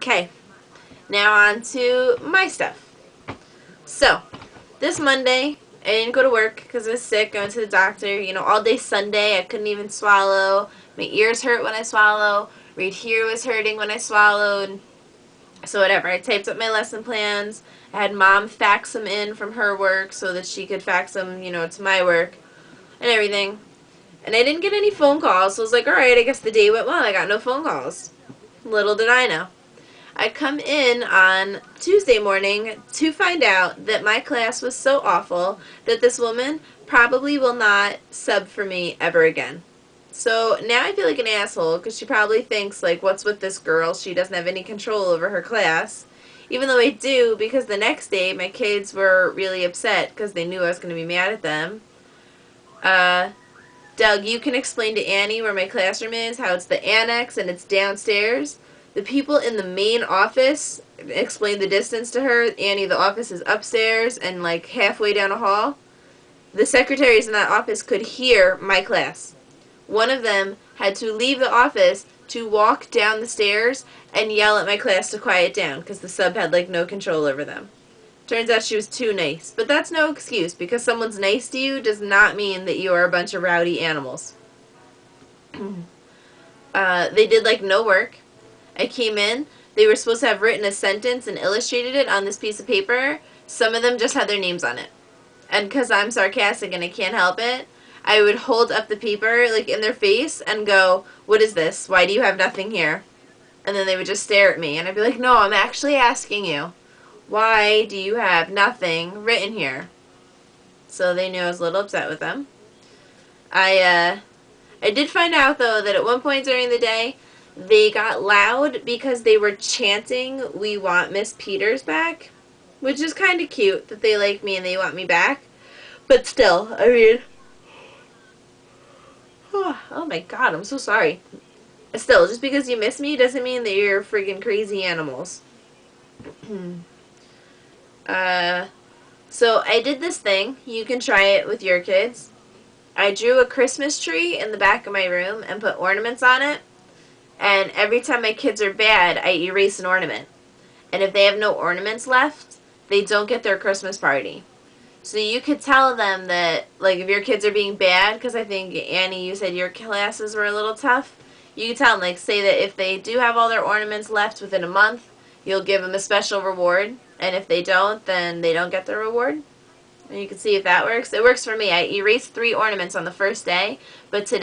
Okay, now on to my stuff. So, this Monday, I didn't go to work because I was sick. I went to the doctor. You know, all day Sunday, I couldn't even swallow. My ears hurt when I swallow. Right here was hurting when I swallowed. So whatever, I typed up my lesson plans. I had Mom fax them in from her work so that she could fax them, you know, to my work and everything. And I didn't get any phone calls, so I was like, alright, I guess the day went well. I got no phone calls. Little did I know. I come in on Tuesday morning to find out that my class was so awful that this woman probably will not sub for me ever again. So now I feel like an asshole because she probably thinks, like, what's with this girl? She doesn't have any control over her class. Even though I do, because the next day my kids were really upset because they knew I was going to be mad at them. Doug, you can explain to Annie where my classroom is, how it's the annex and it's downstairs. The people in the main office explained the distance to her. Annie, the office is upstairs and like halfway down a hall. The secretaries in that office could hear my class. One of them had to leave the office to walk down the stairs and yell at my class to quiet down because the sub had like no control over them. Turns out she was too nice. But that's no excuse. Because someone's nice to you does not mean that you are a bunch of rowdy animals. They did like no work. I came in. They were supposed to have written a sentence and illustrated it on this piece of paper. Some of them just had their names on it. And because I'm sarcastic and I can't help it, I would hold up the paper like in their face and go, "What is this? Why do you have nothing here?" And then they would just stare at me. And I'd be like, "No, I'm actually asking you. Why do you have nothing written here?" So they knew I was a little upset with them. I did find out, though, that at one point during the day, they got loud because they were chanting, "We want Miss Peters back," which is kind of cute that they like me and they want me back. But still, I mean, oh my god, I'm so sorry. Still, just because you miss me doesn't mean that you're friggin' crazy animals. So I did this thing. You can try it with your kids. I drew a Christmas tree in the back of my room and put ornaments on it. And every time my kids are bad, I erase an ornament. And if they have no ornaments left, they don't get their Christmas party. So you could tell them that, like, if your kids are being bad, because I think, Annie, you said your classes were a little tough. You could tell them, like, say that if they do have all their ornaments left within a month, you'll give them a special reward. And if they don't, then they don't get the reward. And you can see if that works. It works for me. I erased 3 ornaments on the first day, but today